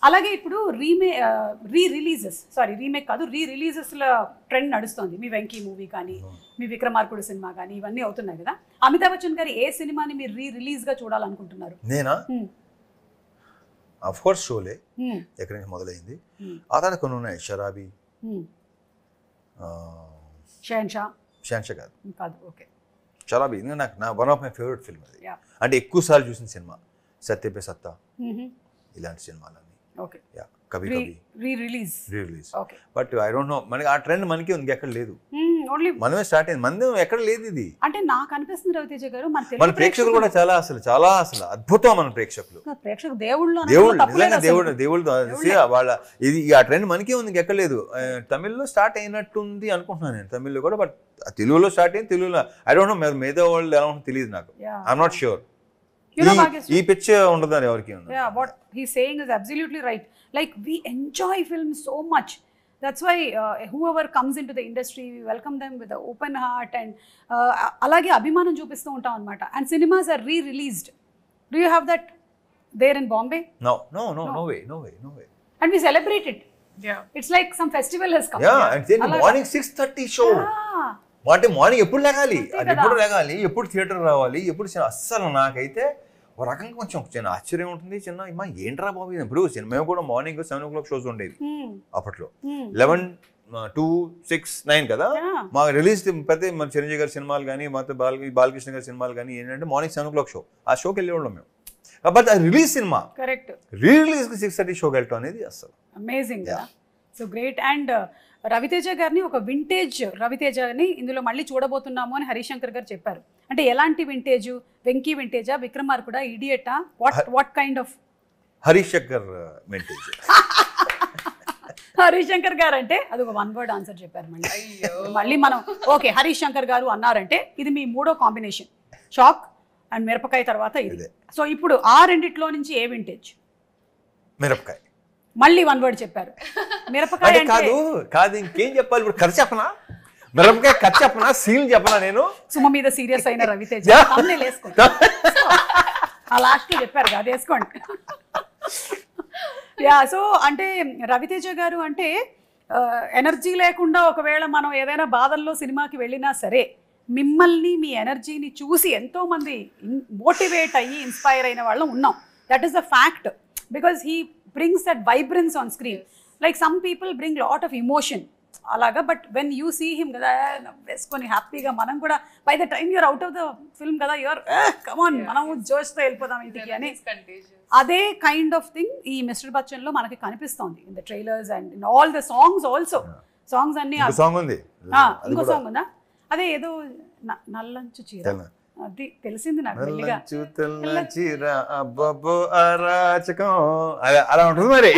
అలాగే ఇప్పుడు రీమేక్ కాదు రీ రిలీజెస్ల ట్రెండ్ నడుస్తుంది. మీ వెంకీ మూవీ కానీ మీ విక్రమార్కుడు సినిమా కానీ ఇవన్నీ అవుతున్నాయి కదా. అమితాబ్ బచ్చన్ గారి ఏ సినిమాని మీరు రిలీజ్గా చూడాలనుకుంటున్నారు? నేనా ఆఫ్ కోర్స్ షోలే ఎక్కడి నుంచి మొదలైంది. ఆ తర్వాత కొన్ని ఉన్నాయి, షరాబీ, షహన్షా కాదు ఓకే, షరాబీ నాకు one of my favourite film అది. అంటే ఎక్కువ సార్లు చూసిన సినిమా సత్య పే సత్తా, ఇలాంటి సినిమాలన్నీ. Okay, Kabhi Kabhi release. But I don't know, మనకి ఆ ట్రెండ్ మనకి ఉంది, ఎక్కడ లేదు. ఓన్లీ మనమే స్టార్ట్ అయింది, మంది ఎక్కడ లేదు ఇది. అంటే నాకు అనిపిస్తుంది రవితేజ గారు మన ప్రేక్షకులు కూడా చాలా అసలు అద్భుతం. మన ప్రేక్షకులు దేవుళ్ళు నిజంగా దేవుళ్ళు వాళ్ళ ఇది ఆ ట్రెండ్ మనకే ఉంది, ఎక్కడ లేదు. తమిళ్లో స్టార్ట్ అయినట్టుంది అనుకుంటున్నాను నేను, తమిళ్లో కూడా. బట్ తెలుగులో స్టార్ట్ అయింది, తెలుగులో ఐ డోంట్ నో మిగతా వాళ్ళు ఎలా ఉంటుందో తెలియదు నాకు. I'm not sure. ఈ పిచ్ ఉండదని ఎవరికి ఉంది. What he's saying is absolutely right. Like we enjoy films so much. That's why whoever comes into the industry, we welcome them with an open heart and alage abhimanam చూపిస్తూ ఉంటాం అన్నమాట. And cinemas are re-released. Do you have that there in Bombay? No way. And we celebrate it. It's like some festival has come. And then morning 6:30 show. అంటే morning ఎప్పుడు లేగాలి, ఎప్పుడు theatre రావాలి, ఎప్పుడు అస్సలు నాకైతే ఒక రకంగా కొంచెం చిన్న ఆశ్చర్యం ఉంటుంది. ఏంట్రా బాబు ఇప్పుడు మేము కూడా మార్నింగ్ 7 o'clock షోస్ ఉండేది అప్పట్లో. 11, 2, 6, 9 కదా మాకు రిలీజ్. ప్రతి మన చిరంజీవి గారి సినిమాలు కానీ మొత్తం బాలకృష్ణ గారి సినిమాలు కానీ ఏంటంటే మార్నింగ్ 7 o'clock షో, ఆ షోకి వెళ్ళేవాళ్ళం మేము. బట్ అది రిలీజ్ సినిమా, కరెక్ట్, రిలీజ్కి 6:30 షోకి వెళ్ళటం అనేది అసలు amazing. So great. And Raviteja గారిని ఒక వింటేజ్ రవితేజని ఇందులో మళ్ళీ చూడబోతున్నాము అని హరిశంకర్ గారు చెప్పారు. అంటే ఎలాంటి వింటేజ్? వెంకీ వింటేజా, విక్రమార్కుడా, ఇడియటా, what kind of? Harishankar vintage. Harishankar గారు అంటే అది ఒక 1 word ఆన్సర్ చెప్పారు. మళ్ళీ మనం ఓకే హరిశంకర్ గారు అన్నారంటే ఇది మీ 3వ కాంబినేషన్, షాక్ అండ్ మిరపకాయ తర్వాత ఇది. సో ఇప్పుడు ఆ రెండిట్లో నుంచి ఏ వింటేజ్? మిరపకాయ. మళ్ళీ 1 word చెప్పారు. మిరపకాయ కాదు ఇంకేం చెప్పాలి ఇప్పుడు? ఖర్చు చెప్పనా? మిరపకాయ ఖర్చు చెప్పనా? సీల్ చెప్పనా? నేను సుమ మీద సీరియస్ అయిన రవితేజ ఆ లాస్ట్ లో చెప్పారు అది వేసుకోండి. సో అంటే రవితేజ గారు అంటే ఎనర్జీ లేకుండా ఒకవేళ మనం ఏదైనా బాధల్లో సినిమాకి వెళ్ళినా సరే మిమ్మల్ని మీ ఎనర్జీని చూసి ఎంతో మంది మోటివేట్ అయ్యి ఇన్స్పైర్ అయిన వాళ్ళం ఉన్నాం. That is the fact. Because he brings that vibrance on screen. Like some people bring lot of emotion అలాగా. But when you see him కదా వేసుకొని హ్యాపీగా మనం కూడా by the time you're out of the film కదా you're come on మనం జోష్తో వెళ్ళిపోదాం ఇంటికి అని. అదే కైండ్ ఆఫ్ థింగ్ ఈ మిస్టర్ బచ్చన్లో మనకి కనిపిస్తోంది in the trailers and in all the songs also. Songs అన్ని ఇంకో సాంగ్ ఉందా? అదే ఏదో నల్లంచు చీర, అది తెలిసింది నాకు. అలా ఉంటుంది మరి.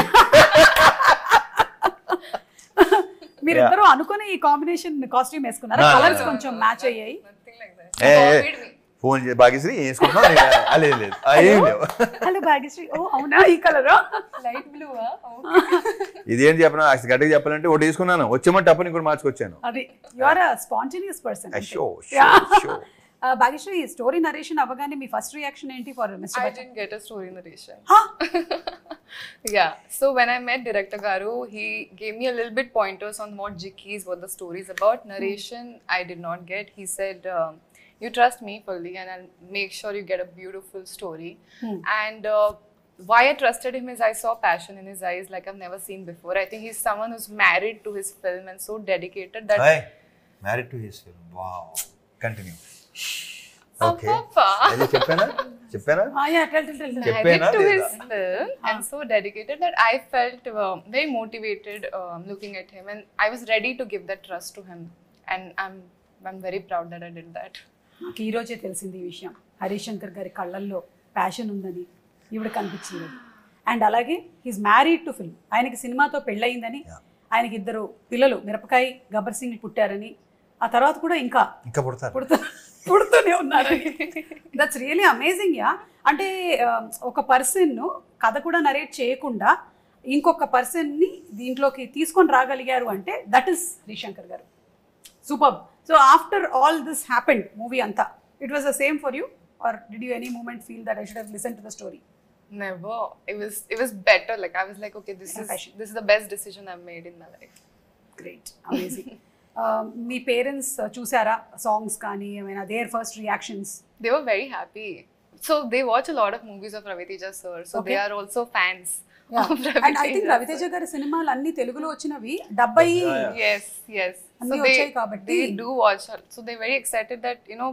మీరిద్దరూ అనుకుని ఈ కాంబినేషన్ కాస్ట్యూమ్ వేసుకున్నారా? కలర్స్ కొంచెం మ్యాచ్ అయ్యాయి. ఫోన్ భాగ్యశ్రీ వేసుకుంటున్నా. హలో భాగ్యశ్రీ, ఓ అవునా ఈ కలర్ లైట్ బ్లూ. ఇదేంటి చెప్పనా గట్టిగా చెప్పాలంటే ఒకటి తీసుకున్నాను, వచ్చేమంటే అప్పుడు ఇంకోటి మార్చుకొచ్చాను. అది you are a spontaneous person. Bhagyashree, story narration avagane me first reaction enti for Mr. Bachchan? I didn't get a story narration. Yeah, so when I met director Garu, he gave me a little bit pointers on what jikis, what the story is about. Narration I did not get. He said you trust me fully and I'll make sure you get a beautiful story. And why I trusted him is I saw passion in his eyes like I've never seen before. I think he's someone who's married to his film and so dedicated that married to his film. Wow. Continue. Okay. చెప్పానా? Married to his film and so dedicated that I felt very motivated looking at him and I was ready to give that trust to him and I'm very proud that I did that. నాకు ఈ రోజే తెలిసింది ఈ విషయం. హరిశంకర్ గారి కళ్ళల్లో passion ఉందని ఈవిడ కనిపించింది. అండ్ అలాగే హీస్ మ్యారీడ్ టు ఫిల్మ్. ఆయనకి సినిమాతో పెళ్ళయిందని, ఆయనకి 2 పిల్లలు మిరపకాయ గబ్బర్ సింగ్ పుట్టారని, ఆ తర్వాత కూడా ఇంకా పుడుతూనే ఉన్నారని. That's really amazing. యా అంటే ఒక పర్సన్ కథ కూడా నరేట్ చేయకుండా ఇంకొక పర్సన్ని దీంట్లోకి తీసుకొని రాగలిగారు అంటే దట్ ఈస్ హరిశంకర్ గారు. Super. So after all this happened movie అంతా, it was the same for you or did you any moment feel that I should have listen to the story? Never. It was better. Like I was like, okay, this is the best decision I've made in my life. Great, amazing. మీ parents చూసారా songs కానీ ఏమైనా, their first reactions? They were very happy. So they watch a lot of movies of Ravi Teja sir. So they are also fans of Ravi and I think Teja. Raviteja గారి సినిమాలు అన్ని తెలుగులో వచ్చినవి 70 Yes. అన్ని So వచ్చాయి కాబట్టి they do watch. So they're very excited that, you know,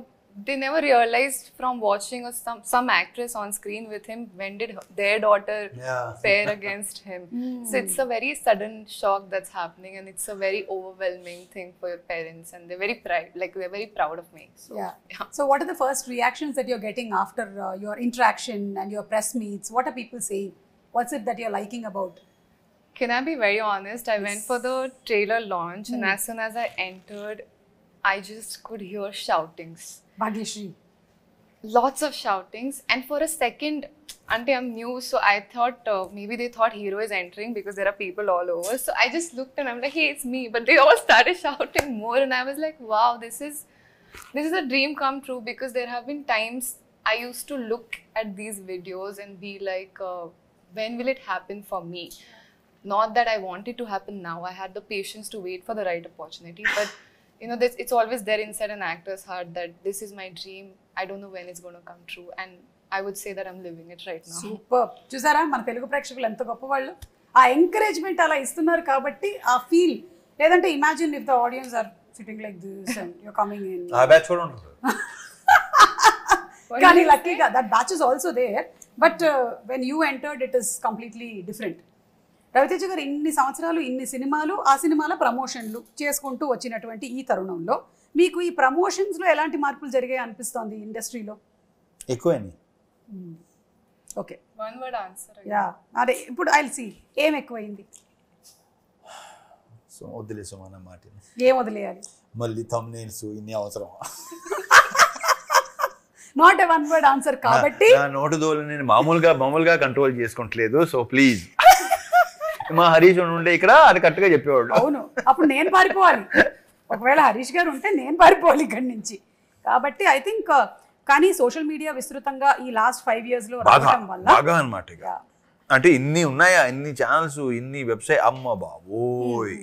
they never realized from watching some actress on screen with him, when did their daughter pair against him. So it's a very sudden shock that's happening, and it's a very overwhelming thing for your parents, and they're very proud of me. So yeah. So what are the first reactions that you're getting after your interaction and your press meets? What are people saying? What's it that you're liking about? Can I be very honest? I went for the trailer launch, and as soon as I entered, I just could hear shoutings. Bhagyashree. Lots of shoutings, and for a second, ante I'm new, so I thought maybe they thought hero is entering because there are people all over. So I just looked and I'm like, hey, it's me. But they all started shouting more, and I was like, wow, this is a dream come true, because there have been times I used to look at these videos and be like, when will it happen for me? Not that I want it to happen now. I had the patience to wait for the right opportunity, but you know, it's always there inside an actor's heart that this is my dream. I don't know when it's going to come true, and I would say that I'm living it right now. Super. చూసారా మన తెలుగు ప్రేక్షకులు ఎంత గొప్పవాళ్ళు, ఆ encouragement అలా ఇస్తున్నారు కాబట్టి ఆ ఫీల్. లేదంటే imagine if the audience are sitting like this and you are coming in. ఆ బ్యాచ్ కూడా ఉంటుంది. కానీ లక్కీగా that batch is also there, but when you entered it is completely different. Raviteja గారు ఇన్ని సంవత్సరాలు ఇన్ని సినిమాలు, ఆ సినిమాల ప్రమోషన్లు చేసుకుంటూ వచ్చినటువంటి ఈ తరుణంలో మీకు ఈ ప్రమోషన్స్లో ఎలాంటి మార్పులు జరిగాయి అనిపిస్తోంది ఇండస్ట్రీలో? ఎక్కువైంది. Okay, One word answer. Yeah. అదే ఇప్పుడు ఐల్ సీ ఏం ఎక్కువైంది. సో వదిలేసాం అన్న మాట. ఏం వదిలేయాలి? మళ్ళీ thumbnails ఇన్ని అవసరం. Not a one word answer కాబట్టి నా నోటు దోలు నేను మామూలుగా కంట్రోల్ చేసుకుంటలేదు. సో ప్లీజ్, మా హరీష్ ఉండే ఇక్కడ అది కరెక్ట్గా చెప్పేవాడు. అవును, అప్పుడు నేను పారిపోవాలి. ఒకవేళ హరీష్ గారు ఉంటే నేను పారిపోవాలి ఇక్కడి నుంచి. కాబట్టి ఐ థింక్ కానీ సోషల్ మీడియా విస్తృతంగా ఈ లాస్ట్ 5 years లో రావడం వల్ల బాగా అనమాట. అంటే ఇన్ని ఉన్నాయా, ఇన్ని ఛానల్స్, ఇన్ని వెబ్సైట్, అమ్మ బాబోయ్.